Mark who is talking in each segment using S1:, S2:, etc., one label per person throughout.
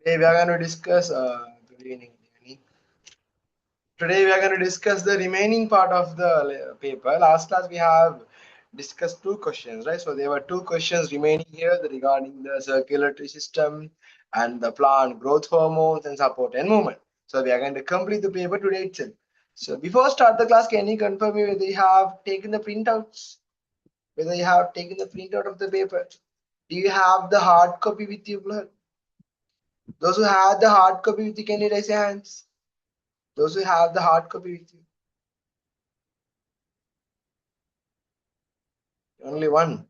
S1: Today we are going to discuss. Good evening. Today we are going to discuss the remaining part of the paper. Last class we have discussed two questions, right? So there were two questions remaining here regarding the circulatory system and the plant growth hormones and support and movement. So we are going to complete the paper today itself. So before start the class, can you confirm me whether you have taken the printouts? Whether you have taken the printout of the paper? Do you have the hard copy with you, blood? Those who have the hard copy with you, can you raise your hands? Those who have the hard copy with you. Only one.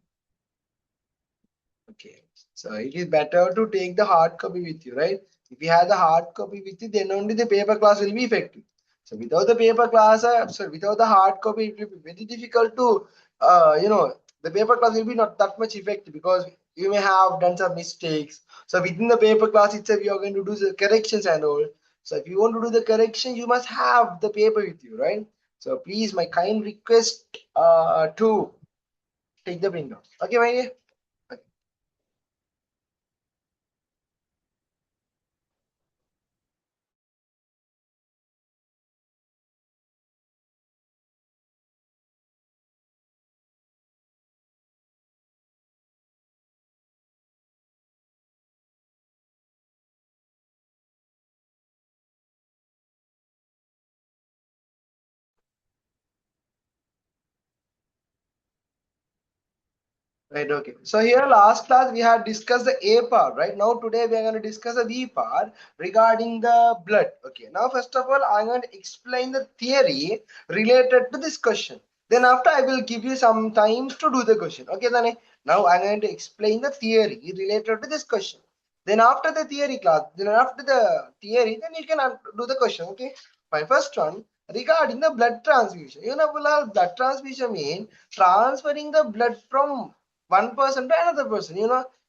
S1: Okay. So it is better to take the hard copy with you, right? If you have the hard copy with you, then only the paper class will be effective. So without the paper class, without the hard copy, it will be very difficult to, the paper class will be not that much effective because you may have done some mistakes. So within the paper class itself, you are going to do the corrections and all. So if you want to do the correction, you must have the paper with you, right? So please, my kind request to take the printout. Okay, my dear. Right, okay. So here last class we had discussed the A part, right? Now today we are going to discuss the B part regarding the blood. Okay, now first of all I'm going to explain the theory related to this question. Then after I will give you some time to do the question. Okay, then now I'm going to explain the theory related to this question. Then after the theory class, then after the theory, then you can do the question. Okay, my first one regarding the blood transfusion. You know, blood transfusion means transferring the blood from one person to another person.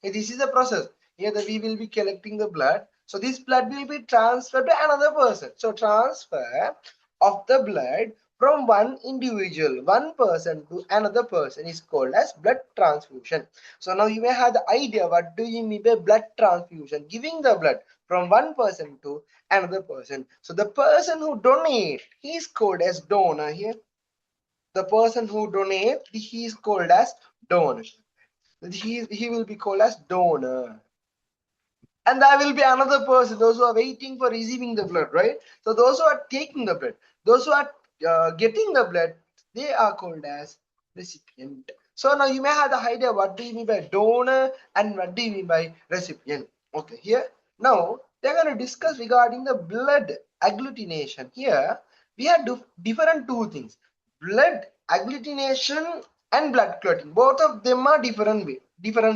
S1: This is the process. Here we will be collecting the blood, so this blood will be transferred to another person. So transfer of the blood from one individual, one person to another person is called as blood transfusion. So now you may have the idea what do you mean by blood transfusion, giving the blood from one person to another person. So the person who donate, he is called as donor. Here the person who donate, he is called as donor. He will be called as donor, and there will be another person, those who are waiting for receiving the blood, right? So those who are taking the blood, those who are getting the blood, they are called as recipient. So now you may have the idea what do you mean by donor and what do you mean by recipient. Okay, here now they're going to discuss regarding the blood agglutination. Here we have different two things: blood agglutination and blood clotting. Both of them are different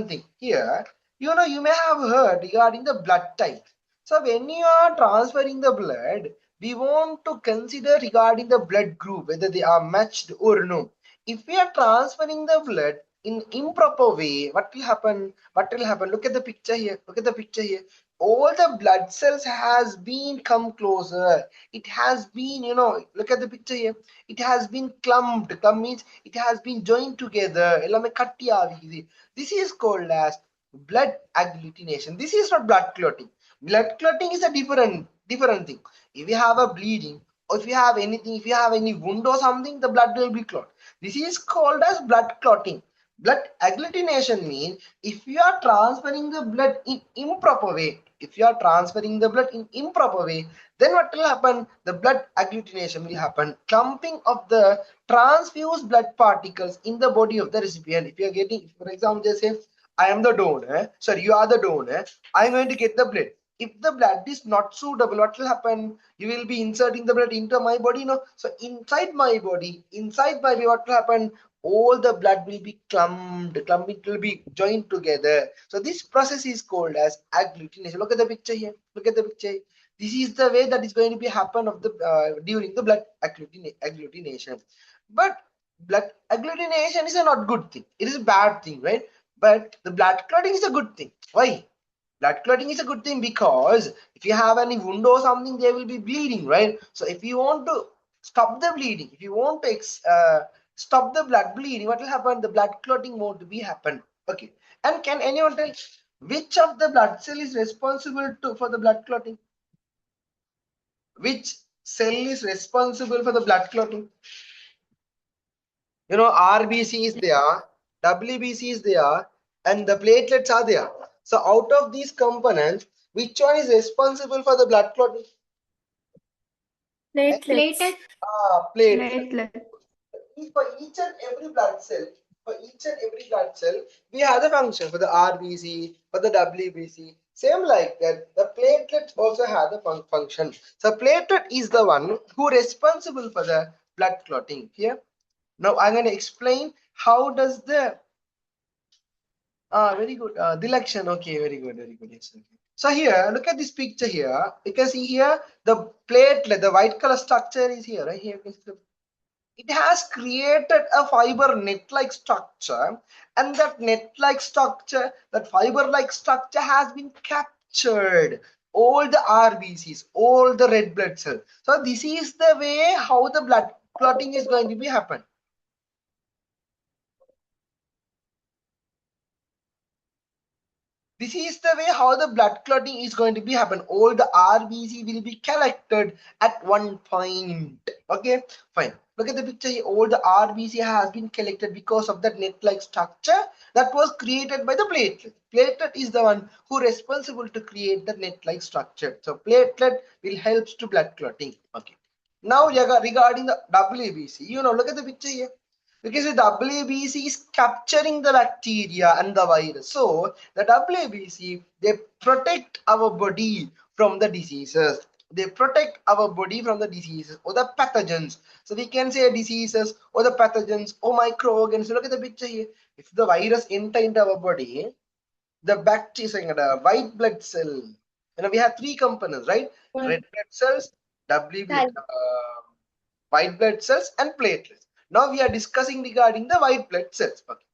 S1: thing. Here you may have heard regarding the blood type. So when you are transferring the blood, we want to consider regarding the blood group, whether they are matched or no. If we are transferring the blood in improper way, what will happen? What will happen? Look at the picture here. Look at the picture here. All the blood cells has been come closer. It has been, look at the picture here. It has been clumped. Clump means it has been joined together. எல்லாமே கட்டியாகுது. This is called as blood agglutination. This is not blood clotting. Blood clotting is a different thing. If you have a bleeding, or if you have anything, if you have any wound or something, the blood will be clot. This is called as blood clotting. Blood agglutination means if you are transferring the blood in improper way, if you are transferring the blood in improper way, then what will happen? The blood agglutination will happen, clumping of the transfused blood particles in the body of the recipient. If you are getting, for example, just say I am the donor, sorry, you are the donor, I'm going to get the blood. If the blood is not suitable, what will happen? You will be inserting the blood into my body, no? So inside my body, what will happen? All the blood will be clumped, it will be joined together. So this process is called as agglutination. Look at the picture here. Look at the picture. This is the way that is going to be happen of the during the blood agglutination. But blood agglutination is a not good thing. It is a bad thing, right? But the blood clotting is a good thing. Why? Blood clotting is a good thing because if you have any wound or something, they will be bleeding, right? So if you want to stop the bleeding, if you want to stop the blood bleeding, what will happen? The blood clotting won't be happen. Okay. And can anyone tell Which of the blood cell is responsible for the blood clotting? Which cell is responsible for the blood clotting? You know, RBC is there, WBC is there, and the platelets are there. So out of these components, which one is responsible for the blood clotting?
S2: Platelets.
S1: Platelet.
S2: Platelet.
S1: For each and every blood cell, we have the function for the RBC, for the WBC. Same like that, the platelets also have the function. So platelet is the one who responsible for the blood clotting here. Now I'm going to explain how does the very good dilection. Okay, very good, very good. Yes, okay. So here, look at this picture here. You can see here the platelet, the white color structure is here, right here. It has created a fiber net-like structure, and that net-like structure, that fiber-like structure has been captured all the RBCs, all the red blood cells. So this is the way how the blood clotting is going to be happen. This is the way how the blood clotting is going to be happen. All the RBC will be collected at one point. Okay, fine. Look at the picture here. All the RBC has been collected because of that net-like structure that was created by the platelet. Platelet is the one who responsible to create the net-like structure. So platelet will helps to blood clotting. Okay. Now regarding the WBC, you know, look at the picture here. Because the WBC is capturing the bacteria and the virus. So the WBC, they protect our body from the diseases. They protect our body from the diseases or the pathogens. So we can say diseases or the pathogens or microorganisms. Look at the picture here. If the virus enter into our body, the bacteria, the white blood cell. You know, we have three components, right? Red blood cells, white blood cells, and platelets. Now we are discussing regarding the white blood cells. Okay.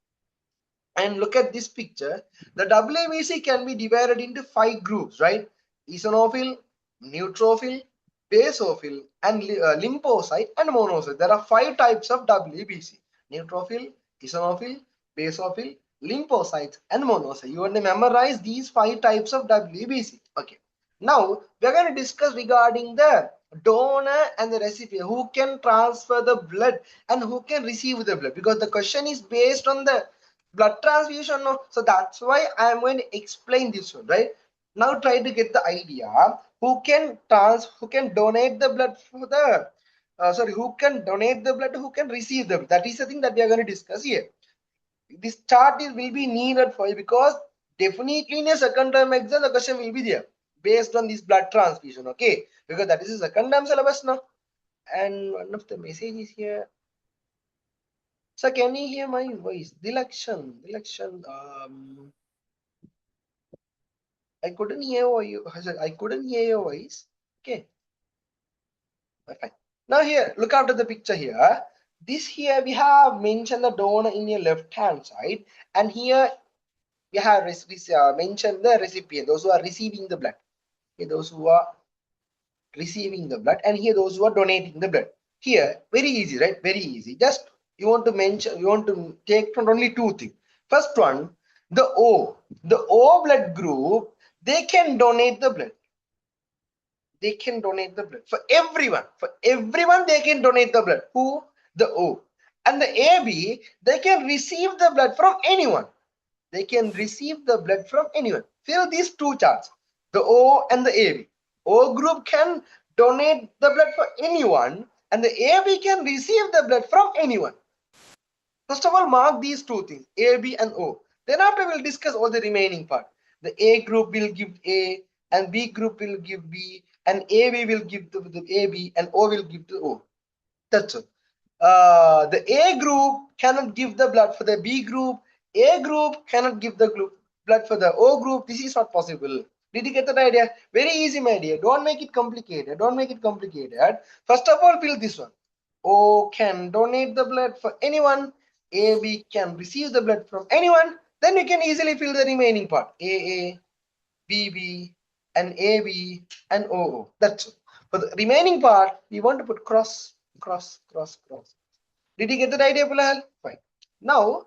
S1: And look at this picture. The WBC can be divided into 5 groups, right? Eosinophil, neutrophil, basophil, and lymphocyte and monocyte. There are 5 types of WBC: neutrophil, eosinophil, basophil, lymphocytes, and monocyte. You want to memorize these 5 types of WBC. Okay. Now we are going to discuss regarding the donor and the recipient, who can transfer the blood and who can receive the blood, because the question is based on the blood transfusion. No, so that's why I am going to explain this one, right? Now try to get the idea who can donate the blood for the who can donate the blood, who can receive the blood. That is the thing that we are going to discuss here. This chart will be needed for you, because definitely in a second term exam the question will be there based on this blood transfusion. Okay, because that is a second term syllabus now. And one of the messages here. So can you hear my voice? Dilection. I couldn't hear you. I couldn't hear your voice. Okay. Fine. Now here, look after the picture here. This here we have mentioned the donor in your left hand side, and here we have mentioned the recipient, those who are receiving the blood. Okay, those who are receiving the blood, and here those who are donating the blood. Here, very easy, right? Very easy. Just you want to take from only 2 things. First one, the O blood group, they can donate the blood. They can donate the blood for everyone. For everyone, they can donate the blood. Who? The O. And the AB, they can receive the blood from anyone. They can receive the blood from anyone. Fill these 2 charts, the O and the AB. O group can donate the blood for anyone, and the AB can receive the blood from anyone. First of all, mark these 2 things, A, B, and O. Then after we'll discuss all the remaining part. The A group will give A, and B group will give B, and AB will give the AB, and O will give the O. That's all. The A group cannot give the blood for the B group. A group cannot give the blood for the O group. This is not possible. Did you get that idea? Very easy, my dear. Don't make it complicated. Don't make it complicated. First of all, fill this one. O can donate the blood for anyone. AB can receive the blood from anyone. Then you can easily fill the remaining part. AA, BB, and AB, and OO. That's all. For the remaining part, we want to put cross. Did you get that idea, Pulal? Fine. Now,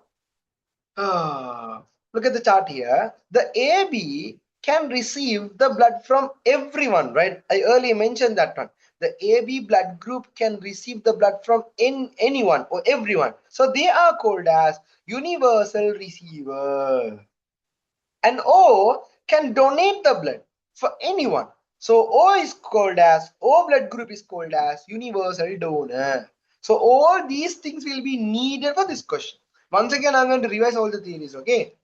S1: Look at the chart here. The AB can receive the blood from everyone, right? I earlier mentioned that one. The AB blood group can receive the blood from anyone or everyone. So they are called as universal receiver. And O can donate the blood for anyone. So O blood group is called as universal donor. So all these things will be needed for this question. Once again, I'm going to revise all the theories, okay?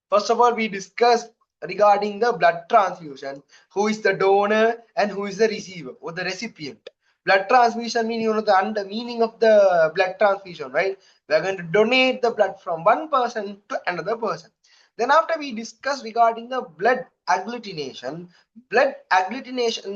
S1: First of all, we discussed regarding the blood transfusion, who is the donor and who is the receiver or the recipient. Blood transfusion means, the meaning of the blood transfusion, right? We are going to donate the blood from one person to another person. Then after we discuss regarding the blood agglutination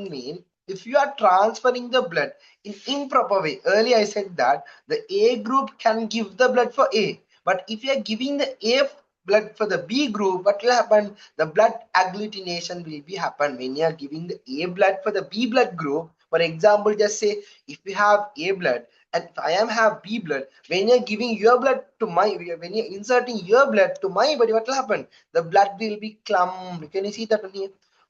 S1: means if you are transferring the blood in improper way. Earlier I said that the A group can give the blood for A, but if you are giving the A blood for the B group, what will happen? The blood agglutination will be happen when you are giving the A blood for the B blood group. For example, just say if we have A blood and if I am have B blood, when you're giving your blood to my, when you're inserting your blood to my body, what will happen? The blood will be clumped. Can you see that one here?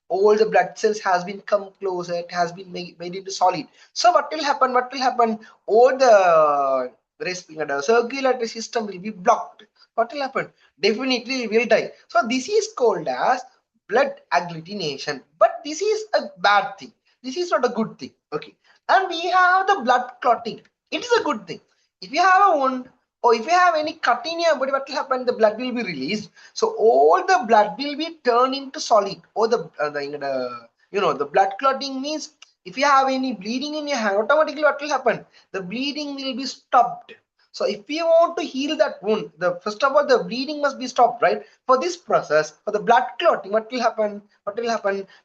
S1: All the blood cells has been come closer, it has been made into solid. So what will happen? All the circulatory system will be blocked. What will happen? Definitely we will die. So this is called as blood agglutination, but this is a bad thing. This is not a good thing. Okay. And we have the blood clotting. It is a good thing. If you have a wound or if you have any cut in your body, what will happen? The blood will be released. So all the blood will be turned into solid. Or the blood clotting means if you have any bleeding in your hand, automatically what will happen? The bleeding will be stopped. So if we want to heal that wound, the first of all the bleeding must be stopped, right? For this process, for the blood clotting, what will happen?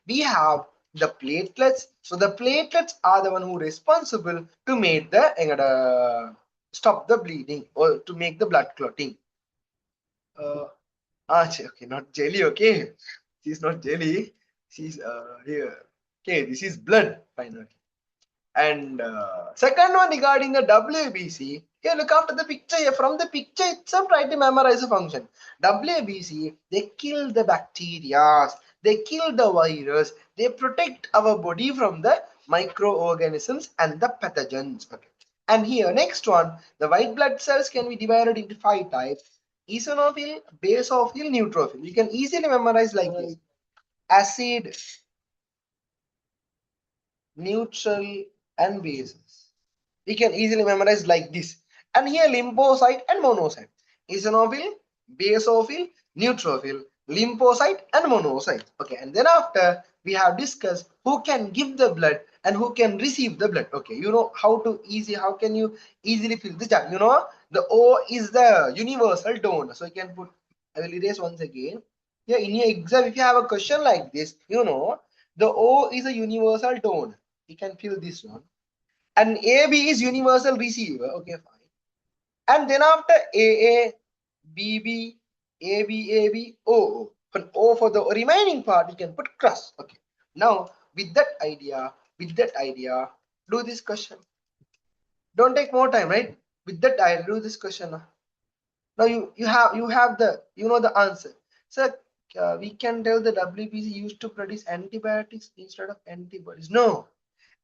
S1: We have the platelets. So the platelets are the one who responsible to make the stop the bleeding or to make the blood clotting. Okay, not jelly. Okay, she's not jelly. She's here. Okay, this is blood. Finally. And second one regarding the WBC, here look after the picture here. From the picture itself, try to memorize the function. WBC, they kill the bacteria, they kill the virus, they protect our body from the microorganisms and the pathogens. Okay. And here, next one, the white blood cells can be divided into 5 types: eosinophil, basophil, neutrophil. You can easily memorize like this: acid, neutral, and bases. We can easily memorize like this. And here lymphocyte and monocyte. Eosinophil, basophil, neutrophil, lymphocyte and monocyte. Okay, and then after we have discussed who can give the blood and who can receive the blood. Okay, you know how can you easily fill the chart? You know the O is the universal donor. So you can put, I will erase once again. Yeah, in your exam, if you have a question like this, the O is a universal donor. You can fill this one. And AB is universal receiver. Okay, fine. And then after AA, BB, AB, AB, OO. For O for the remaining part, you can put cross. Okay. Now with that idea, do this question. Don't take more time, right? With that idea, do this question. Now you have the answer. So we can tell the WBC used to produce antibiotics instead of antibodies. No,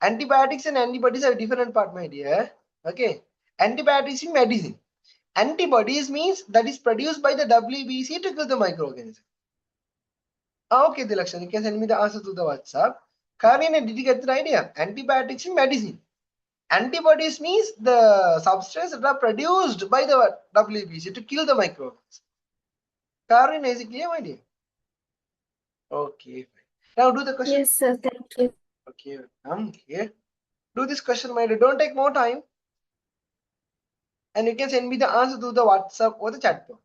S1: antibiotics and antibodies are different part, my dear. Okay, antibiotics is medicine. Antibodies means that is produced by the WBC to kill the microorganism. Okay, Dilakshan, you can send me the answer to the WhatsApp. Karina, did you get the idea? Antibiotics is medicine. Antibodies means the substance that are produced by the WBC to kill the microorganism. Karina, is it clear, my dear? Okay, fine. Now do the question.
S2: Yes, sir. Thank you.
S1: Okay, come here. Do this question, my dear. Don't take more time. And you can send me the answer to the WhatsApp or the chat box.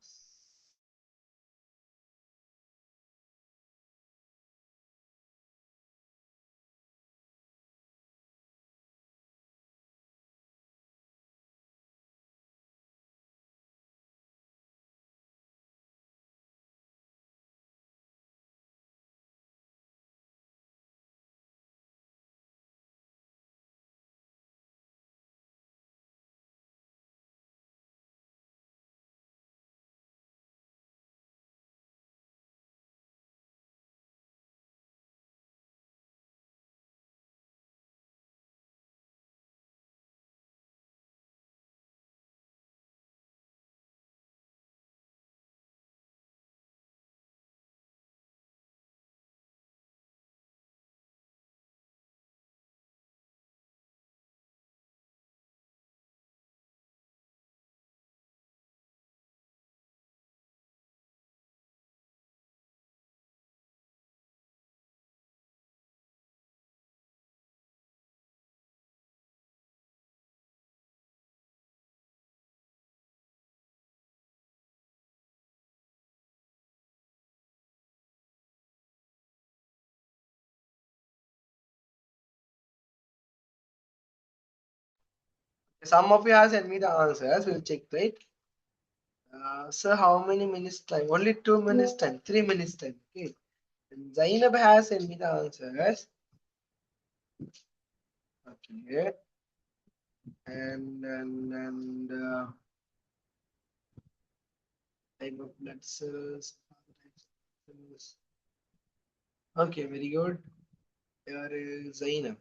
S1: Some of you have sent me the answers. We'll check, right? So how many minutes time? Only 2 minutes time, 3 minutes time. Okay. And Zainab has sent me the answers. Okay. And type of blood cells. Okay, very good. Here is Zainab.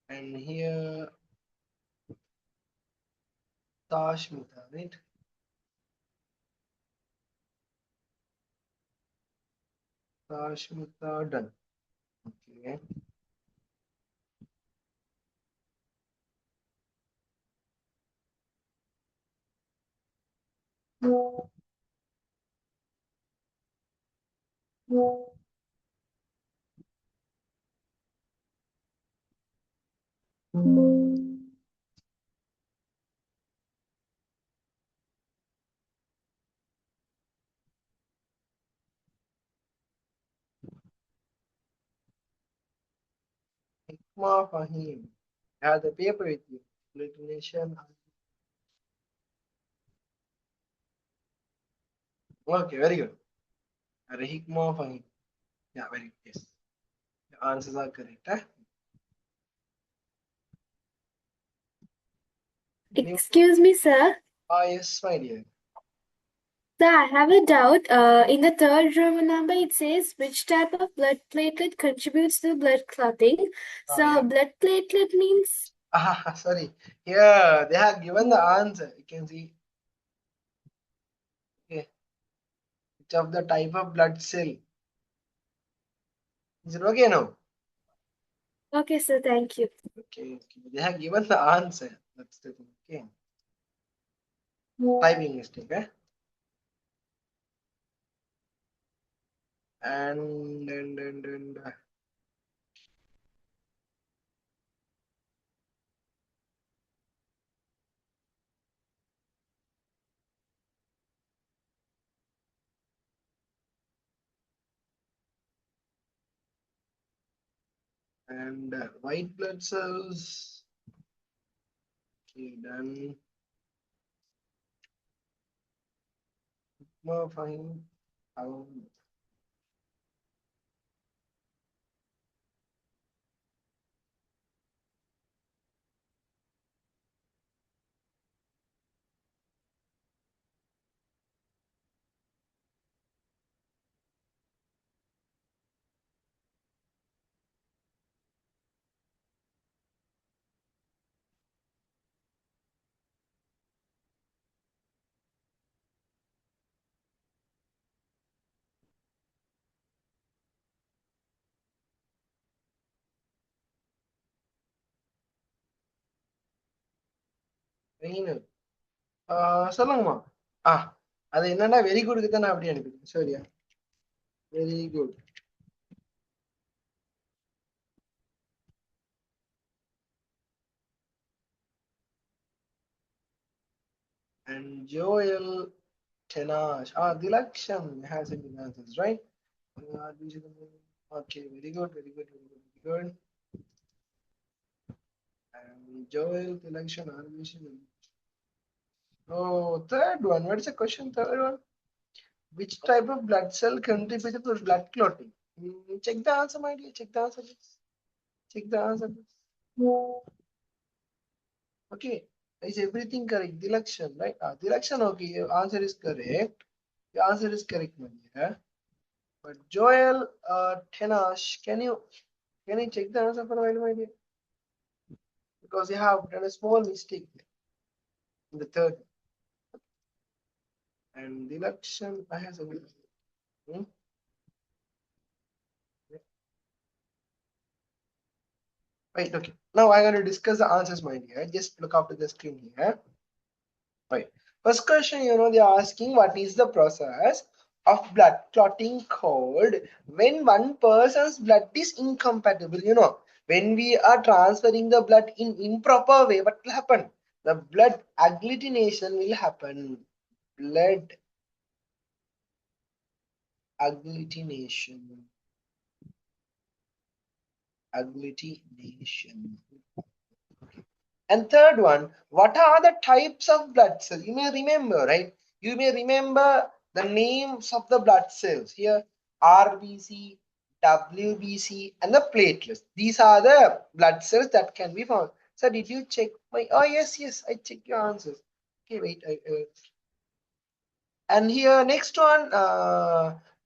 S1: And here Tashmita, right? Tashmita done. Okay. Hikma Fahim. Have the paper with you. Explanation. Okay, very good. Hikma Fahim. Yeah, very good. Yes. The answers are correct. Huh?
S2: Excuse me, sir.
S1: Ah, yes, my dear.
S2: Sir, I have a doubt. In the third Roman number, it says which type of blood platelet contributes to blood clotting.
S1: Ah,
S2: So,
S1: yeah.
S2: blood platelet means.
S1: Ah, sorry. Here, they have given the answer. You can see. Okay. Which of the type of blood cell? Is it okay now?
S2: Okay, sir, thank you.
S1: Okay, okay. They have given the answer. That's the thing. Okay. Typing mistake, eh? And white blood cells. Okay, done. More fine. Fine. சொல்லுங்கம்மா அது என்னன்னா very குட்க்கு தான் நான் அப்படி அனுப்பிட்டேன் சரியா very good and Joel Tenash Dilaksham has it in answers right okay very good very good very good very good and Joel Dilaksham oh third one what is the question third one which type of blood cell contributes to blood clotting check the answer my dear check the answer please. Check the answer please. Okay, is everything correct? Dilakshan, right? Dilakshan, okay, your answer is correct. Your answer is correct, my dear. But Joel, Tenash, can you check the answer for a while, my dear? Because you have done a small mistake in the third. And Dilakshan, I have some. Hmm? Right, okay. Now I'm going to discuss the answers, my dear. Just look up to the screen here. Right. First question, they're asking what is the process of blood clotting called when one person's blood is incompatible, when we are transferring the blood in improper way, what will happen? The blood agglutination will happen. Blood Agglutination. Agglutination. And third one, what are the types of blood cells? You may remember, right? You may remember the names of the blood cells here: RBC, WBC, and the platelets. These are the blood cells that can be found. So, did you check my? Oh, yes, yes, I checked your answers. Okay, wait. And here, next one,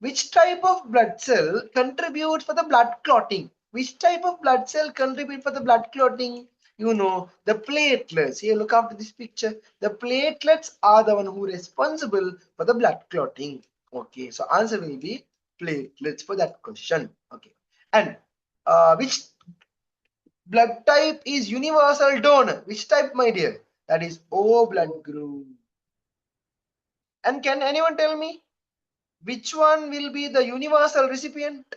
S1: which type of blood cell contributes for the blood clotting? Which type of blood cell contribute for the blood clotting? You know, the platelets. Here, look after this picture. The platelets are the one who responsible for the blood clotting. Okay, so answer will be platelets for that question. Okay, and which blood type is universal donor? Which type, my dear? That is O blood group. And can anyone tell me which one will be the universal recipient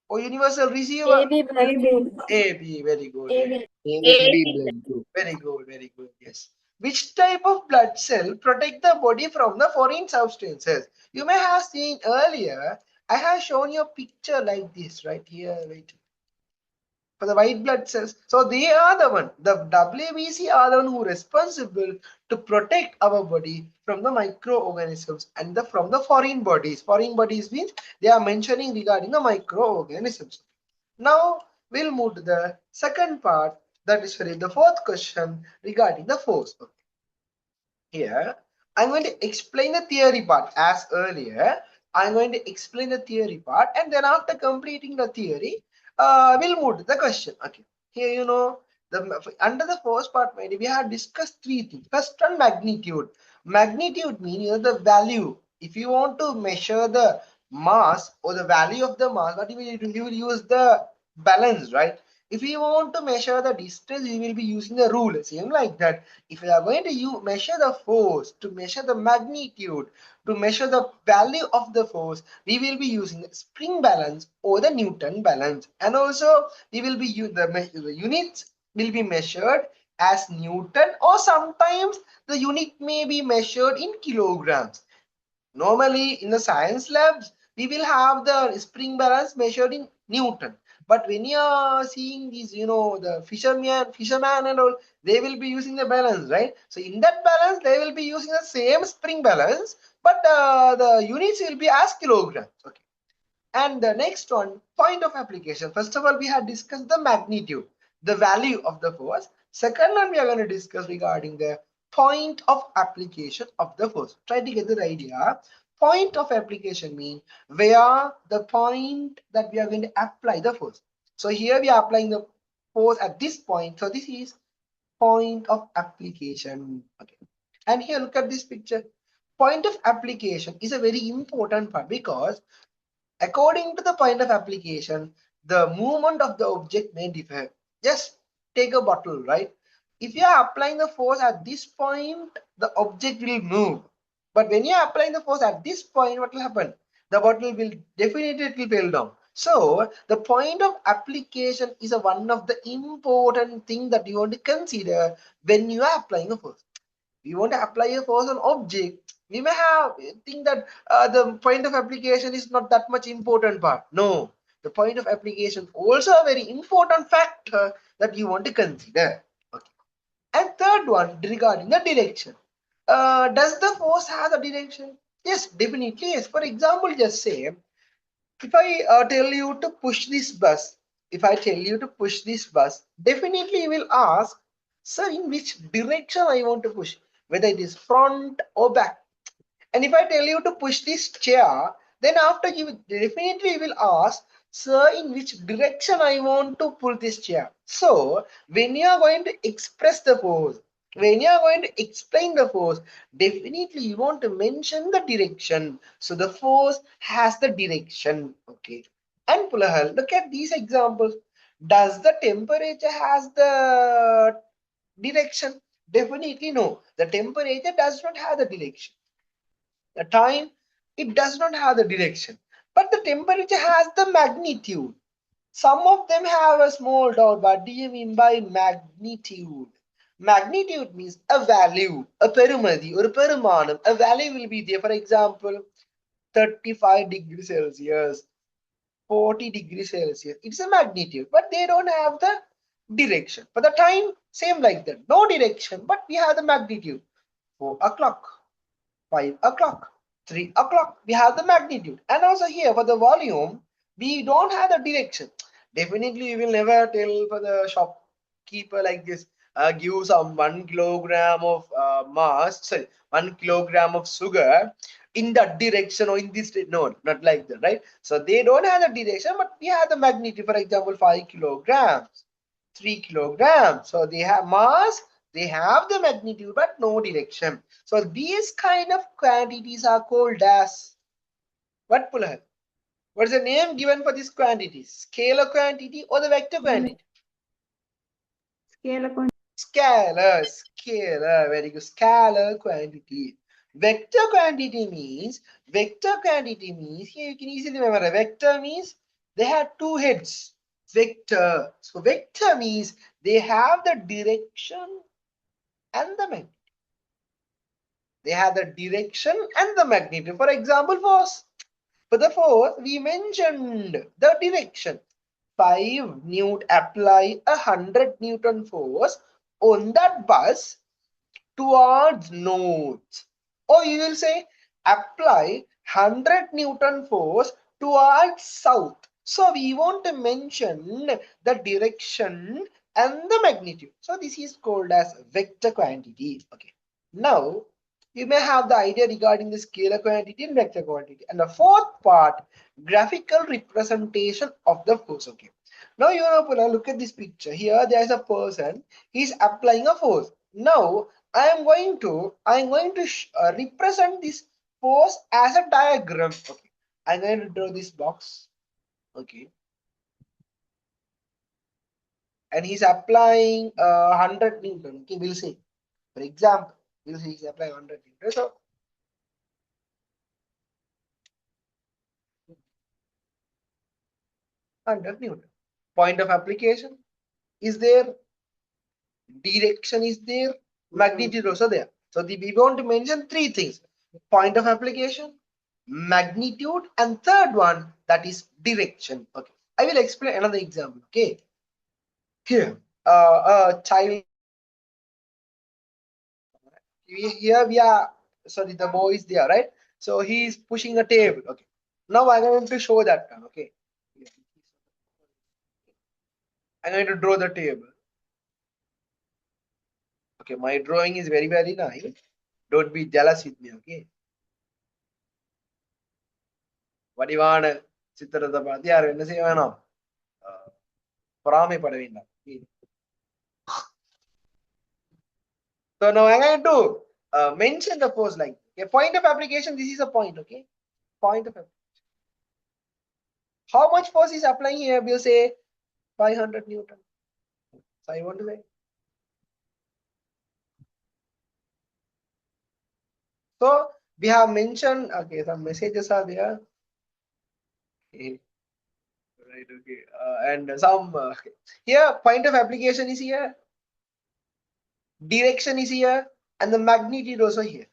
S1: or universal receiver?
S2: AB blood group.
S1: AB, very good.
S2: AB.
S3: AB blood group.
S1: Very good, very good. Yes. Which type of blood cell protect the body from the foreign substances? You may have seen earlier, I have shown you a picture like this right here. Right, for the white blood cells. So they are the one, the WBC are the one who are responsible to protect our body from the microorganisms and from the foreign bodies. Foreign bodies means they are mentioning regarding the microorganisms. Now we'll move to the second part, that is for the fourth question regarding the force. Here, I'm going to explain the theory part as earlier. I'm going to explain the theory part, and then after completing the theory, we'll move to the question. Okay. Here, you know, under the first part, maybe we have discussed three things. First one, magnitude. Magnitude means, you know, the value. If you want to measure the mass or the value of the mass, what you will use the balance, right? If you want to measure the distance, you will be using the rule. Same like that. If you are going to measure the force, to measure the magnitude, to measure the value of the force, we will be using the spring balance or the Newton balance. And also, we will be the units will be measured as Newton, or sometimes the unit may be measured in kilograms. Normally, in the science labs, we will have the spring balance measured in Newton. But when you are seeing these, you know, the fisherman and all, they will be using the balance, right? So in that balance, they will be using the same spring balance, but the units will be as kilograms. Okay. And the next one, point of application. First of all, we have discussed the magnitude, the value of the force. Second one, we are going to discuss regarding the point of application of the force. Try to get the idea. Point of application means where the point that we are going to apply the force. So here we are applying the force at this point. So this is point of application. Okay. And here look at this picture. Point of application is a very important part, because according to the point of application, the movement of the object may differ. Just take a bottle, right? If you are applying the force at this point, the object will move. But when you are applying the force at this point, what will happen? The bottle will definitely fall down. So the point of application is one of the important thing that you want to consider when you are applying a force. We want to apply a force on object, we may have think that the point of application is not that much important part. No, the point of application also a very important factor that you want to consider. Okay. And third one, regarding the direction. Does the force have a direction? Yes, definitely yes. For example, just say if I tell you to push this bus, if I tell you to push this bus, definitely you will ask, sir, in which direction I want to push, whether it is front or back. And if I tell you to push this chair, then after you definitely will ask, sir, in which direction I want to pull this chair. So when you are going to express the force, when you are going to explain the force, definitely you want to mention the direction. So the force has the direction. Okay. And Pulahal, look at these examples. Does the temperature has the direction? Definitely no. The temperature does not have the direction. The time, it does not have the direction, but the temperature has the magnitude. Some of them have a small doubt. What do you mean by magnitude? Magnitude means a value, a perumadhi or a perumanam. A value will be there. For example, 35 degrees Celsius, 40 degrees Celsius. It's a magnitude, but they don't have the direction. For the time, same like that. No direction, but we have the magnitude. 4 o'clock, 5 o'clock, 3 o'clock. We have the magnitude. And also here for the volume, we don't have the direction. Definitely, we will never tell for the shopkeeper like this, give some 1 kilogram of mass, sorry, 1 kilogram of sugar in that direction or in this, no, not like that, right? So they don't have the direction, but we have the magnitude. For example, 5 kilograms, 3 kilograms. So they have mass, they have the magnitude, but no direction. So these kind of quantities are called as what, Pulahar? What is the name given for this quantity? Scalar quantity or the vector quantity?
S3: Scalar quantity.
S1: Scalar, very good. Scalar quantity. Vector quantity means, here you can easily remember, vector means they have two heads. Vector. So vector means they have the direction and the magnitude. They have the direction and the magnitude. For example, force. For the force, we mentioned the direction. 5 Newton apply 100 Newton force on that bus towards north. Or you will say apply 100 Newton force towards south. So we want to mention the direction and the magnitude. So this is called as vector quantity. Okay. Now you may have the idea regarding the scalar quantity and vector quantity. And the fourth part, graphical representation of the force. Okay. Now you know, Puna, look at this picture. Here there is a person. He is applying a force. Now I am going to represent this force as a diagram. Okay. I'm going to draw this box. Okay. And he's applying 100 Newton. Okay, we'll see. For example, we'll see he's applying 100 Newton. So 100 Newton. Point of application is there, direction is there, magnitude also there. So we want to mention three things: point of application, magnitude, and third one, that is direction. Okay, I will explain another example. Okay, here a child, here we are, sorry, the boy is there, right? So he is pushing a table. Okay, now I'm going to show that one. Okay, I'm going to draw the table. Okay, my drawing is very, very nice. Don't be jealous with me. Okay, வடிவான சித்திரத்தை பார்த்து யாரும் என்ன செய்ய வேணாம், பொறாமைப்பட வேண்டாம். So now I'm going to mention the force like a point of application. This is a point. Okay, point of application. How much force is applying here? We'll say 500 Newton. So I want to say. So we have mentioned. Okay, some messages are there. Okay. Right. Okay. And some here point of application is here. Direction is here, and the magnitude also here.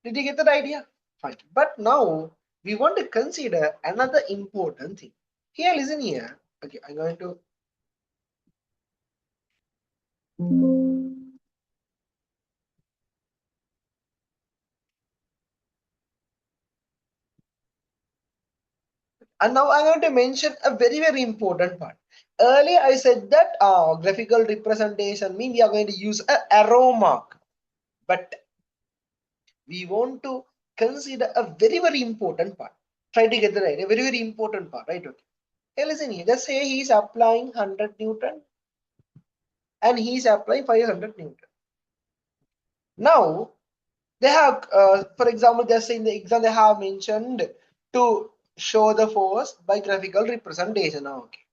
S1: Did you get that idea? Fine. But now we want to consider another important thing. Here, listen here. Okay, I'm going to. And now I'm going to mention a very, very important part. Earlier, I said that graphical representation means we are going to use an arrow mark. But we want to consider a very, very important part. Try to get the right. A very, very important part, right? Okay. Hey, listen here. Just say he's applying 100 Newton and he's applying 500 Newton. Now, they have, for example, just in the exam, they have mentioned to show the force by graphical representation. Okay.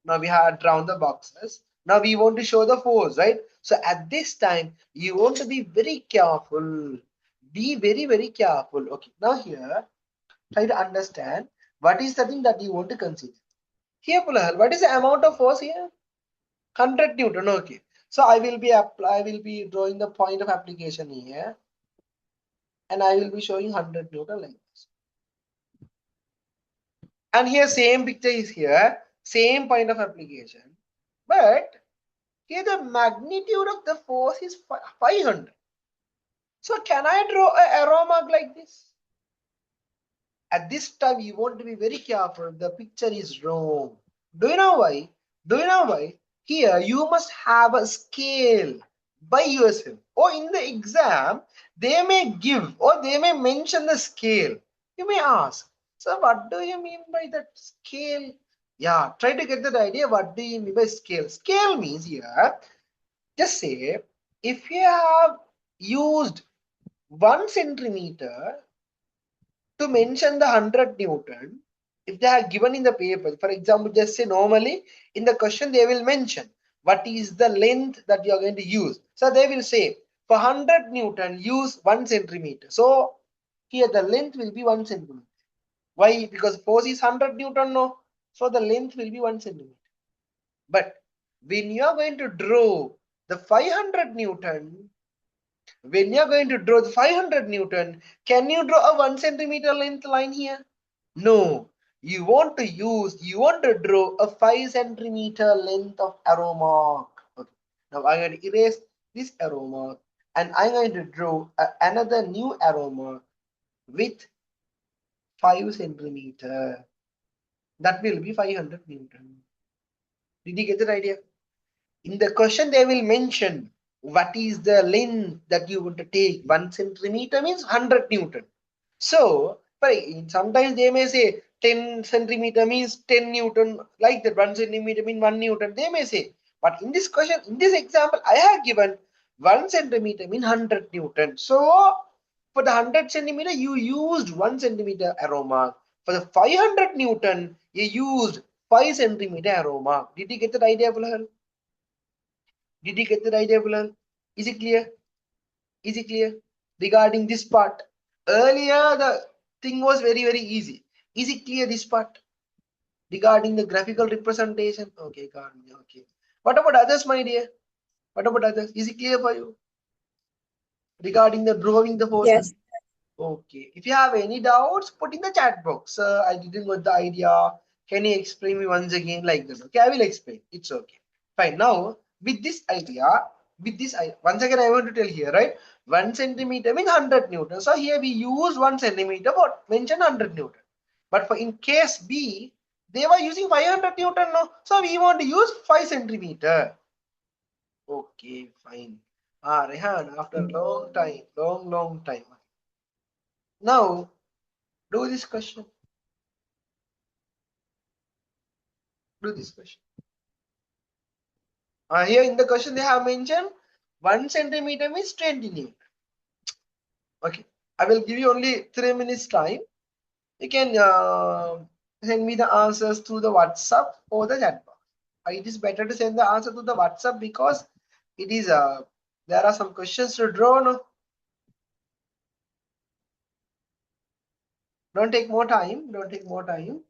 S1: Now we have drawn the boxes. Now we want to show the force, right? So at this time, you want to be very careful. Be very, very careful. Okay. Now here, try to understand what is the thing that you want to consider. Here, Pulahal, what is the amount of force here? 100 Newton. Okay. So I will be drawing the point of application here. And I will be showing 100 Newton like this. And here same picture is here, same point of application, but here the magnitude of the force is 500. So can I draw an arrow mark like this? At this time you want to be very careful. The picture is wrong. Do you know why? Do you know why? Here you must have a scale by yourself, or in the exam they may give or they may mention the scale. You may ask, so what do you mean by that scale? Yeah, try to get that idea. What do you mean by scale? Scale means here, just say if you have used 1 centimeter to mention the 100 Newton, if they are given in the paper, for example, just say normally in the question they will mention what is the length that you are going to use. So they will say for 100 Newton use 1 centimeter. So here the length will be 1 centimeter. Why? Because force is 100 Newton, no. So the length will be 1 centimeter. But when you are going to draw the 500 Newton, when you're going to draw the 500 Newton, can you draw a 1 centimeter length line here? No. You want to draw a 5 centimeter length of arrow mark. Okay. Now I'm going to erase this arrow mark and I'm going to draw another new arrow mark with 5 centimeter. That will be 500 Newton. Did you get that idea? In the question they will mention what is the length that you want to take. 1 centimeter means 100 Newton. So sometimes they may say 10 centimeter means 10 Newton, like that. 1 centimeter means 1 Newton, they may say. But in this question, in this example, I have given 1 centimeter means 100 Newton. So for the 100 centimeter, you used 1 centimeter arrow mark. For the 500 Newton, you used 5 centimeter arrow mark. Did you get that idea, Bulhal? Did you get that idea, Bulal? Is it clear? Is it clear? Regarding this part. Earlier, the thing was very, very easy. Is it clear this part? Regarding the graphical representation? Okay, got me. Okay. What about others, my dear? What about others? Is it clear for you? Regarding the drawing the forces?
S3: Yes.
S1: Okay. If you have any doubts, put in the chat box. Sir, I didn't get the idea. Can you explain me once again like this? Okay, I will explain. It's okay. Fine. Now, with this idea, once again, I want to tell here, right? 1 centimeter means 100 Newton. So here we use 1 centimeter, but mention 100 Newton. But for in case B, they were using 500 Newton, no? So we want to use 5 centimeter. Okay, fine. Ah, Rehan, after a long time, long time. Now, do this question. Do this question. Here in the question they have mentioned 1 centimeter means 20 Newton. Okay, I will give you only 3 minutes time. You can send me the answers through the WhatsApp or the chat box. It is better to send the answer to the WhatsApp because it is there are some questions to draw. No, don't take more time. Don't take more time.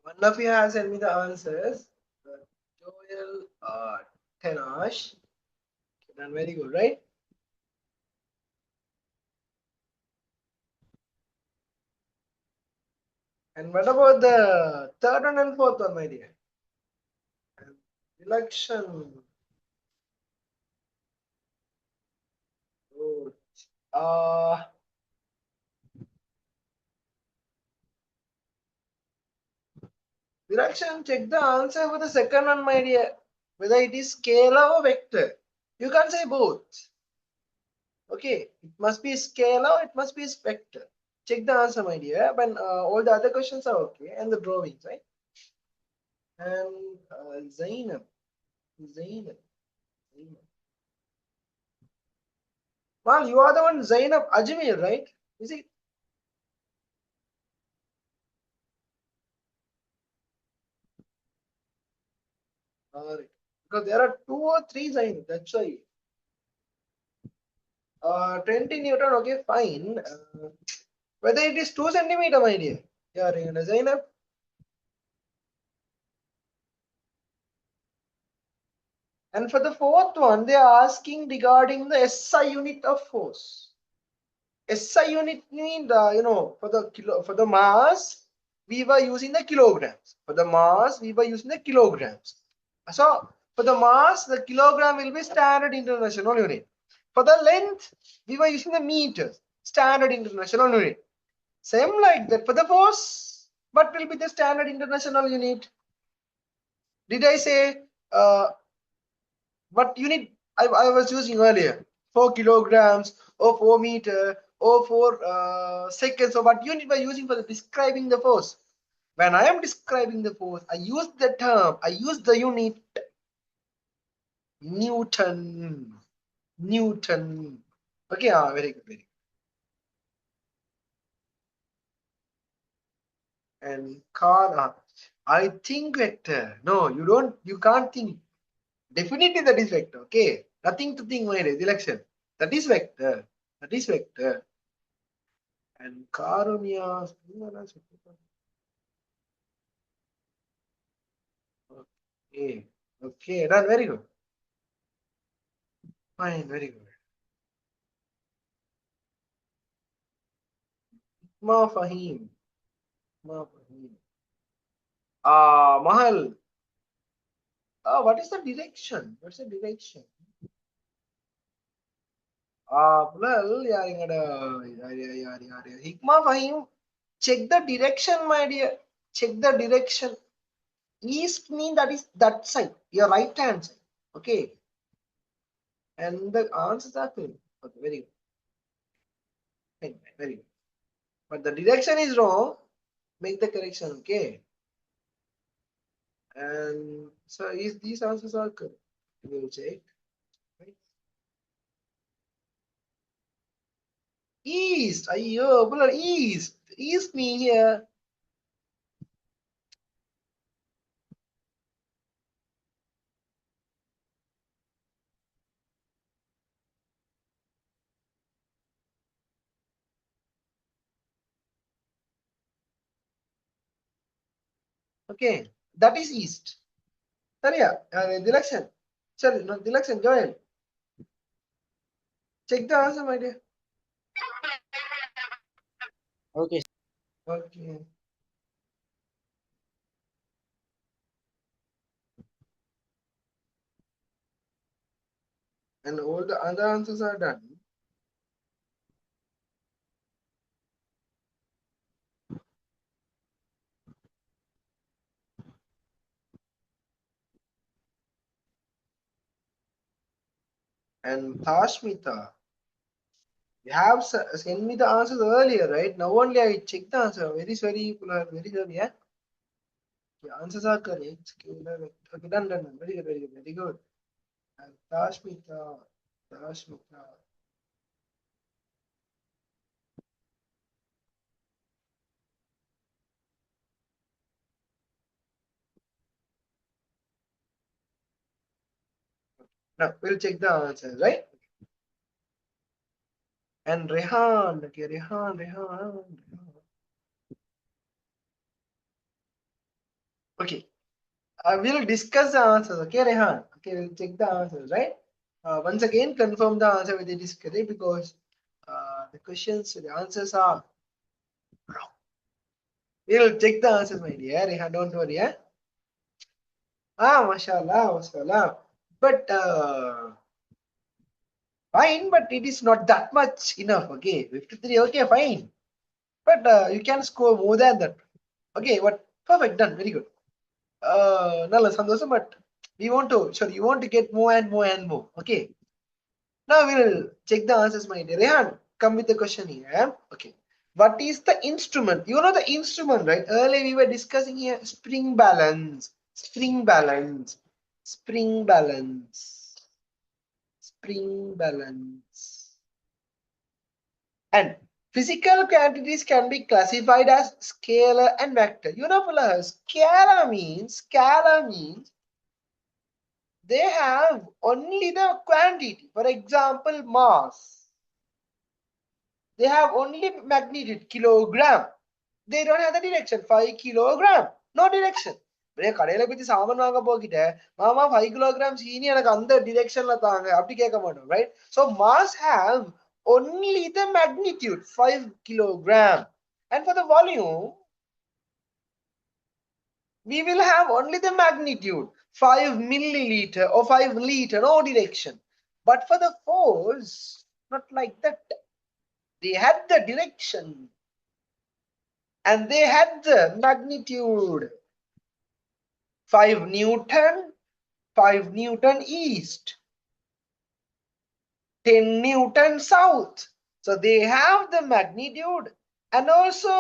S1: One of you has sent me the answers. Joel, Tenash. Done very good, right? And what about the third one and fourth one, my dear? Election. Good. Uh, Direction, check the answer for the second one, my dear. Whether it is scalar or vector. You can't say both. Okay, it must be scalar, it must be vector. Check the answer, my dear. But all the other questions are okay. And the drawings, right? And Zainab. Zainab. Zainab. Well, you are the one, Zainab Ajmer, right? Is it? Alright. Because there are two or three Zainab, that's why. 20 Newton, okay, fine. Whether it is 2 centimeter, my dear. Yeah, Zainab. And for the fourth one, they are asking regarding the SI unit of force. SI unit means for the mass we were using the kilograms. For the mass we were using the kilograms. So for the mass the kilogram will be standard international unit. For the length we were using the meters, standard international unit. Same like that for the force, what will be the standard international unit? Did I say what unit I was using earlier? 4 kilograms or 4 meter or 4 seconds, or what unit we're using for the describing the force? When I am describing the force, I use the term, I use the unit Newton. Newton. Okay, very good, very good. And car, I think vector. No, you can't think. Definitely that is vector. Okay, nothing to think, my election. That is vector. That is vector. And Karunya. Okay. Okay. Done. Very good. Fine. Very good. Ma Fahim. Ma Fahim. Mahal. What is the direction? What's the direction? Well, yeah, yeah. Hikma Fahim. Check the direction, my dear. Check the direction. East mean that is that side, your right hand side. Okay. And the answers are correct. Okay, very good. Fine, very good. But the direction is wrong. Make the correction, okay? And so is these answers are correct. We will check. Right? East. Ayyo, brother, east. East me here. Okay. That is east. Sorry, yeah. Direction. Sorry, no, direction. Joel. Check the answer, my dear.
S3: Okay.
S1: Okay. And all the other answers are done. And Tashmita. You have sent me the answers earlier, right? Now only I check the answer. Very sorry, very sorry, yeah. The answers are correct. Okay, done. Very good, very good, very good. And Tashmita. Now we'll check the answers, right? And Rehan, okay, Rehan. Okay. We'll discuss the answers. Okay, Rehan. Okay, we'll check the answers, right? Once again, confirm the answer whether it is correct because the questions, the answers are wrong. We'll check the answers, my dear. Rehan, don't worry. Yeah. Mashallah, mashallah. But fine, but it is not that much enough. Okay, 53. Okay, fine. But you can score more than that. Okay, what? Perfect, done. Very good. Nalla sandosam, but we want to, sure, you want to get more and more and more. Okay. Now we will check the answers, my dear. Rehan, come with the question here. Okay. What is the instrument? You know the instrument, right? Earlier we were discussing here spring balance, spring balance, spring balance, spring balance. And physical quantities can be classified as scalar and vector. You know, scalar means they have only the quantity. For example, mass. They have only magnitude, kilogram. They don't have the direction, 5 kilogram. No direction. கடையில போய் சாமான் வாங்க போகிட்ட மாமா 5 kilogram சீனி எனக்கு அந்த டிரெக்ஷன்ல தாங்க அப்படி கேட்க மாட்டோம், right? So mass have only the magnitude 5 kilogram, and for the volume we will have only the magnitude 5 milliliter or 5 liter, no direction. But for the force, not like that. They had the direction and they had the magnitude 5 Newton, 5 Newton east, 10 Newton south. So they have the magnitude and also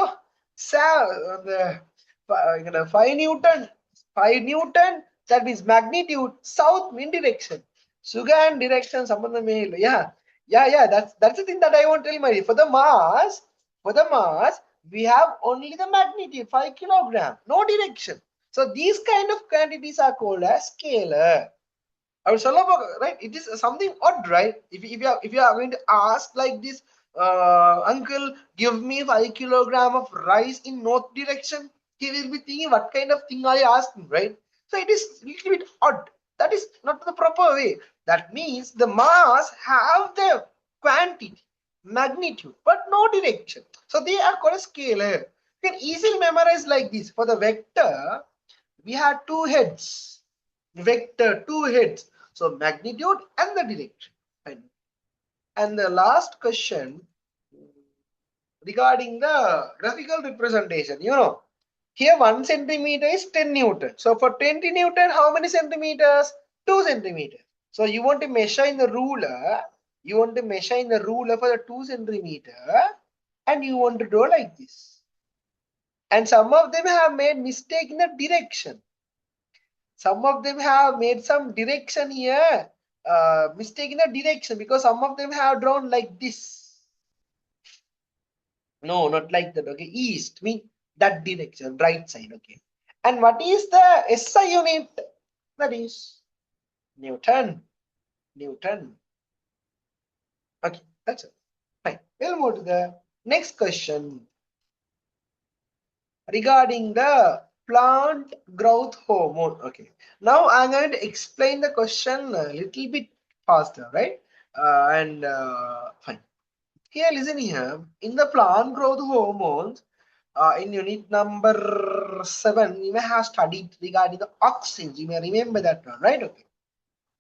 S1: the 5 Newton, 5 Newton, that means magnitude, south mean direction. Sugar and direction, yeah, that's the thing that I want to tell you. For the mass, we have only the magnitude, 5 kilogram, no direction. So these kind of quantities are called as scalar. I would right? It is something odd, right? If you are going to ask like this, uncle, give me 5 kilogram of rice in north direction, he will be thinking, what kind of thing are you asking, right? So it is a little bit odd. That is not the proper way. That means the mass have the quantity, magnitude, but no direction. So they are called a scalar. You can easily memorize like this. For the vector, we have two heads. Vector, two heads. So magnitude and the direction. And the last question regarding the graphical representation. Here 1 centimeter is 10 Newton. So for 20 Newton, how many centimeters? 2 centimeters. So you want to measure in the ruler. You want to measure in the ruler for the 2 centimeter. And you want to do like this. And some of them have made mistake in the direction. Some of them have made some direction here, mistake in the direction, because some of them have drawn like this. No, not like that. Okay, east mean that direction, right side. Okay, and what is the SI unit? That is Newton. Newton. Okay, that's it. Fine. We'll move to the next question regarding the plant growth hormone. Okay, now I'm going to explain the question a little bit faster, right? Fine. Here, listen here. In the plant growth hormones, in unit number 7, you may have studied regarding the auxins. You may remember that one, right? Okay.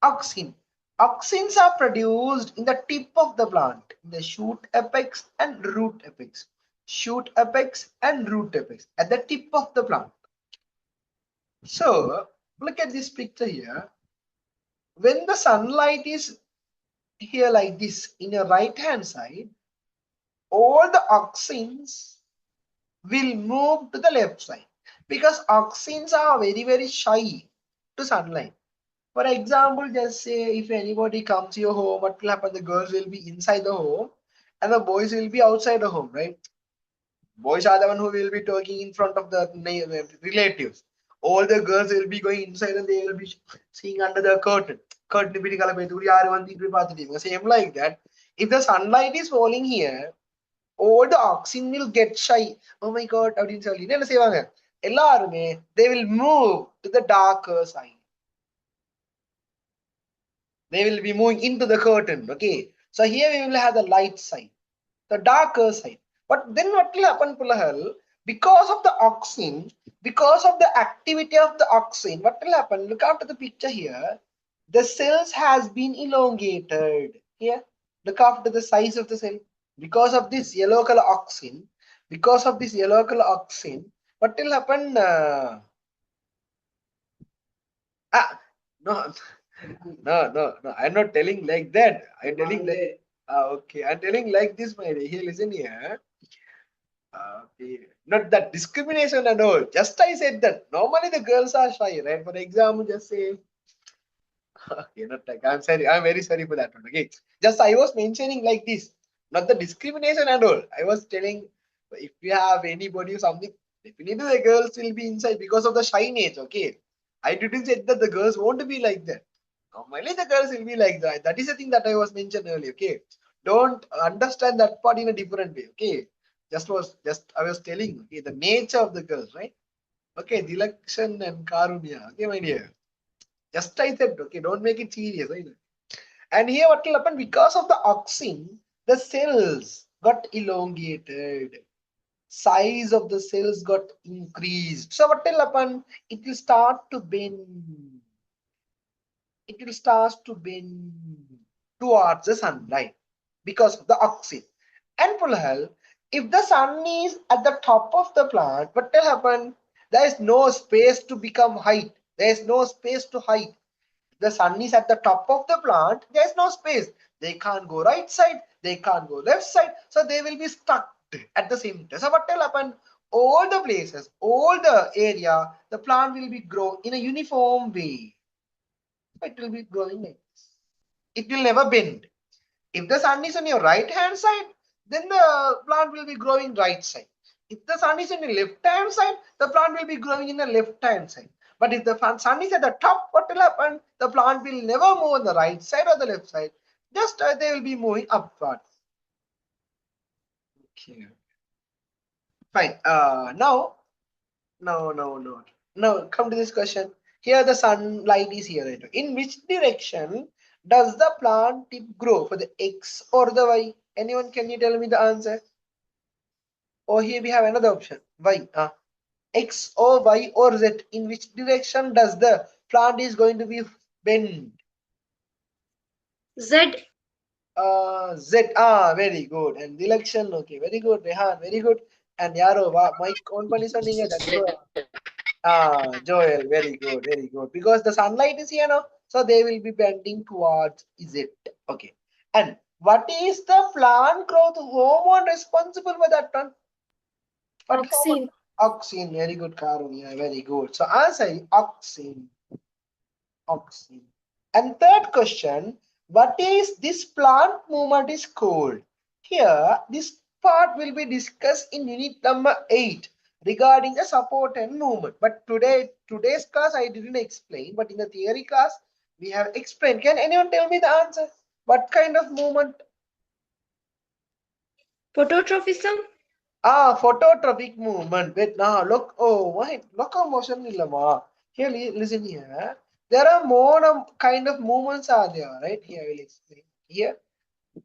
S1: Auxin. Auxins are produced in the tip of the plant, in the shoot apex and root apex. Shoot apex and root apex at the tip of the plant. So look at this picture here. When the sunlight is here like this in your right hand side, all the auxins will move to the left side because auxins are very shy to sunlight. For example, just say if anybody comes to your home, what will happen? The girls will be inside the home and the boys will be outside the home, right? Boys are the one who will be talking in front of the relatives. All the girls will be going inside and they will be seeing under the curtain. Same like that. If the sunlight is falling here, all the auxin will get shy. Oh my god, அப்படின்னு சொல்லி என்ன செய்வாங்க? they will move to the darker side. They will be moving into the curtain. Okay, so here we will have the light side, the darker side. But then what will happen, Pulahal? Because of the auxin, because of the activity of the auxin, what will happen? Look after the picture here. The cells has been elongated. Here, look after the size of the cell. Because of this yellow color auxin, because of this yellow color auxin, what will happen? No, no. I'm not telling like that. I'm telling like okay. I'm telling like this, my dear. Here, listen here. Okay. Not that discrimination and all. Just I said that normally the girls are shy, right? For example, just say okay, not like I'm sorry. I'm very sorry for that one. Okay. Just I was mentioning like this, not the discrimination and all. I was telling if you have anybody or something, definitely the girls will be inside because of the shyness. Okay. I didn't say that the girls won't be like that. Normally the girls will be like that. That is the thing that I was mentioned earlier. Okay. Don't understand that part in a different way. Okay. Just I was telling okay the nature of the girls, right? Okay, Dilakshan and Karunya. Okay, my dear. Just I said, okay, don't make it serious. Right? And here what will happen because of the auxin, the cells got elongated. Size of the cells got increased. So what will happen? It will start to bend. It will start to bend towards the sunlight because of the auxin. And Pulhal, if the sun is at the top of the plant, what will happen? There is no space to become height. There is no space to height. The sun is at the top of the plant, there's no space. They can't go right side, they can't go left side, so they will be stuck at the center. So what will happen? All the places, all the area, the plant will be grow in a uniform way. It will be growing like this. It will never bend. If the sun is on your right hand side, then the plant will be growing right side. If the sun is on the left hand side, the plant will be growing in the left hand side. But if the sun is at the top, what will happen? The plant will never move on the right side or the left side. Just they will be moving upward. Okay. Fine. Now, come to this question. Here the sunlight is here. Right? In which direction does the plant tip grow? For the X or the Y? Anyone can you tell me the answer? Or here we have another option. Y. X or Y or Z. In which direction does the plant is going to be bent?
S2: Z.
S1: Z. Very good. And the election. Okay, very good. Rehan, very good. And Yaro, mic on பண்ணி சொன்னீங்க. That's good. Joel, very good, very good. Because the sunlight is here now, so they will be bending towards Z. Okay. And what is the plant growth hormone responsible for that one? What hormone?
S2: Auxin.
S1: Auxin. Very good, Karunya. Very good. So answer is auxin. Auxin. And third question, what is this plant movement is called? Here, this part will be discussed in unit number 8 regarding the support and movement. But today's class I didn't explain, but in the theory class we have explained. Can anyone tell me the answer? What kind of movement?
S2: Phototrophism.
S1: Phototrophic movement. Wait, now look. Oh, why locomotion illama? Here, listen here. There are more kind of movements are there, right? Here, I will explain. Here,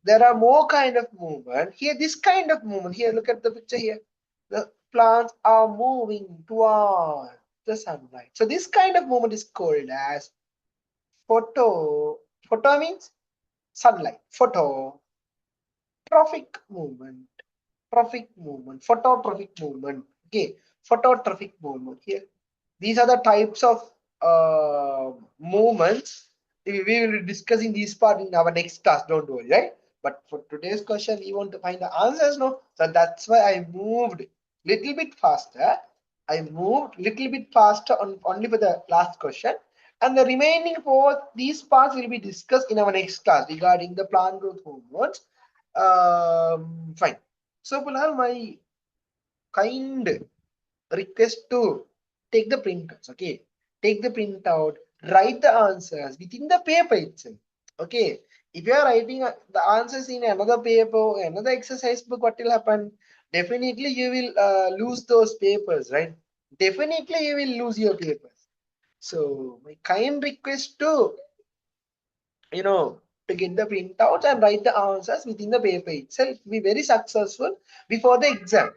S1: there are more kind of movement. Here, this kind of movement. Here, look at the picture here. The plants are moving towards the sunlight. So this kind of movement is called as photo. Photo means sunlight. Phototrophic movement. Trophic movement, phototrophic movement. Okay, phototrophic movement. Here, these are the types of movements. We will be discussing this part in our next class. Don't worry, right? But for today's question, we want to find the answers, no? So that's why I moved little bit faster. I moved little bit faster on only for the last question, and the remaining for these parts will be discussed in our next class regarding the plant growth hormones. Fine. So, Punal, my kind request to take the printouts, okay? Take the printout, write the answers within the paper itself, okay? If you are writing the answers in another paper, another exercise book, what will happen? Definitely, you will lose those papers, right? definitely you will lose your papers. So my kind request to, you know, to get the printouts and write the answers within the paper itself, be very successful before the exam.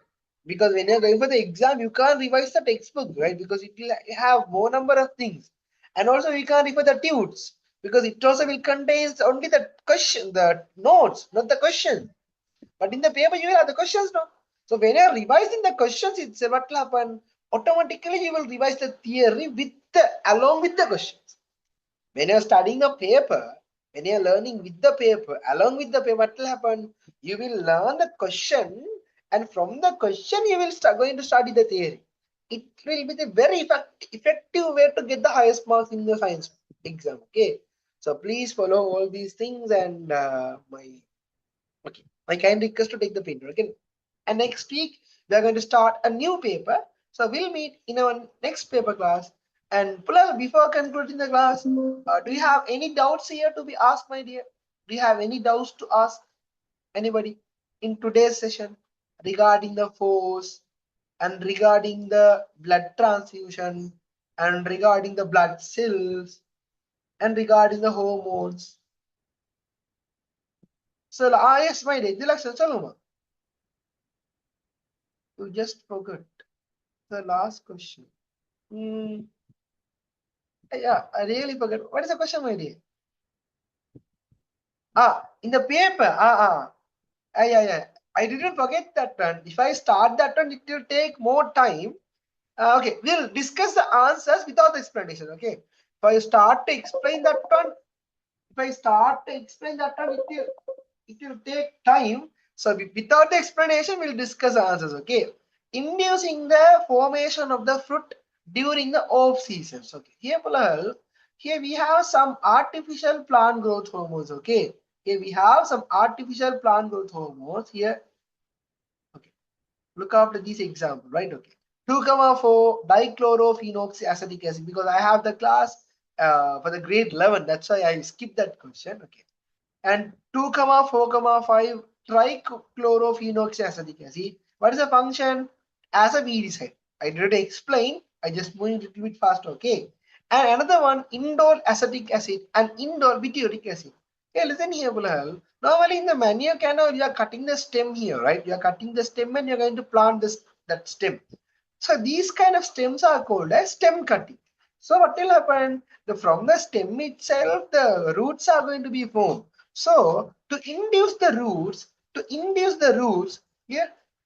S1: Because when you're going for the exam, you can't revise the textbook, right? Because it will have more number of things. And also you can't refer the tudes because it also will contain only the question, the notes, not the question. But in the paper, you will have the questions now. So when you are revising the questions, it's what will happen. Automatically, you will revise the theory with along with the questions. When you're studying a paper, when you're learning with the paper, along with the paper, what will happen? You will learn the question, and from the question, you will start going to study the theory. It will be the very effective way to get the highest marks in the science exam. Okay, so please follow all these things and my kind request to take the paper. Okay, and next week we are going to start a new paper. So we'll meet in our next paper class. And Pulal, before concluding the class, do you have any doubts here to be asked, my dear? Do you have any doubts to ask anybody in today's session regarding the force and regarding the blood transfusion and regarding the blood cells and regarding the hormones? So, yes, my dear, Dilakshan, chalo. You just forgot the last question. Hmm. Yeah, I really forgot. What is the question, my dear? In the paper. Yeah, yeah. I didn't forget that one. If I start that one, it will take more time. Okay, we'll discuss the answers without explanation. Okay. If I start to explain that one, it will take time. So without the explanation, we'll discuss the answers. Okay. Inducing the formation of the fruit during the off seasons. Okay. Here we have some artificial plant growth hormones. Okay. Here we have some artificial plant growth hormones here. Okay. Look after this example, right? Okay. 2,4 dichlorophenoxyacetic acid, because I have the class for the grade 11. That's why I skipped that question. Okay. And 2,4,5 trichlorophenoxyacetic acid. What is the function? As a weedicide. I didn't explain. I just moving a little bit fast. Okay. And another one, indole acetic acid and indole butyric acid. Okay, listen here, Bulal. Normally in the manure canal, you are cutting the stem here, right? You are cutting the stem and you're going to plant this that stem. So these kind of stems are called as stem cutting. So what will happen? From the stem itself, the roots are going to be formed. So here,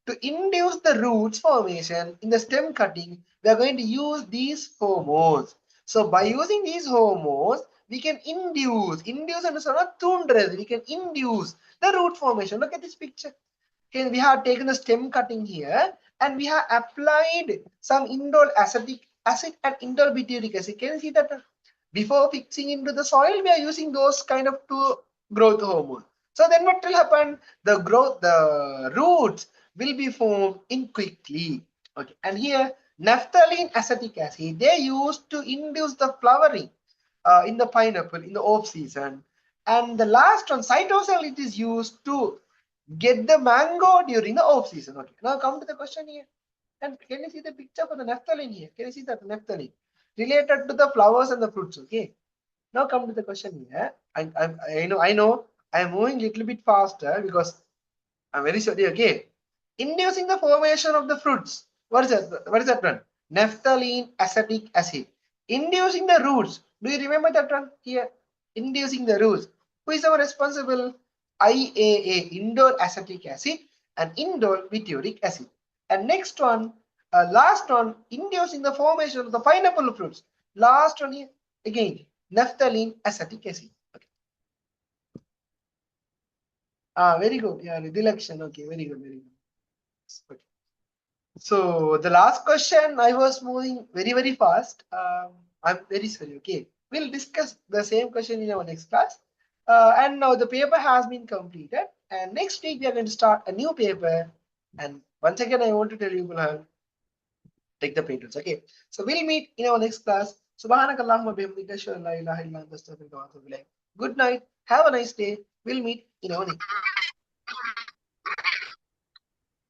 S1: to induce the roots formation in the stem cutting, we are going to use these hormones. So by using these hormones, we can induce and we can induce the root formation. Look at this picture. Okay, we have taken the stem cutting here and we have applied some indole acetic acid and indole butyric acid. Can you see that? Before fixing into the soil, we are using those kind of two growth hormones. So then what will happen? The roots will be formed in quickly. Okay, and here naphthalene acetic acid, they used to induce the flowering in the pineapple in the off season. And the last one, cytosol, it is used to get the mango during the off season. Okay, now come to the question here. And can you see the picture for the naphthalene here? Can you see that naphthalene related to the flowers and the fruits? Okay. Now come to the question here. I know I'm moving a little bit faster because I'm very sorry. Okay. Inducing the formation of the fruits. What is that? What is that one? Naphthalene acetic acid. Inducing the roots. Do you remember that one here? Inducing the roots. Who is our responsible? IAA, indole acetic acid, and indole butyric acid. And next one, last one, inducing the formation of the pineapple fruits. Last one here, again, naphthalene acetic acid. Okay. Very good. Yeah, redirection. Okay, very good, very good. Okay. So the last question, I was moving very, very fast. I'm very sorry. Okay, we'll discuss the same question in our next class. And now the paper has been completed. And next week we are going to start a new paper. And once again, I want to tell you, Gulhan, take the papers. Okay. So we'll meet in our next class. Subhanakallahumma bihamdika, ashhadu an la ilaha illa anta, astaghfiruka wa atubu ilayk. Good night. Have a nice day. We'll meet in our next.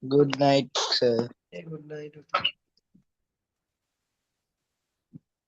S3: Good night, sir.
S1: Hey, good night. Okay.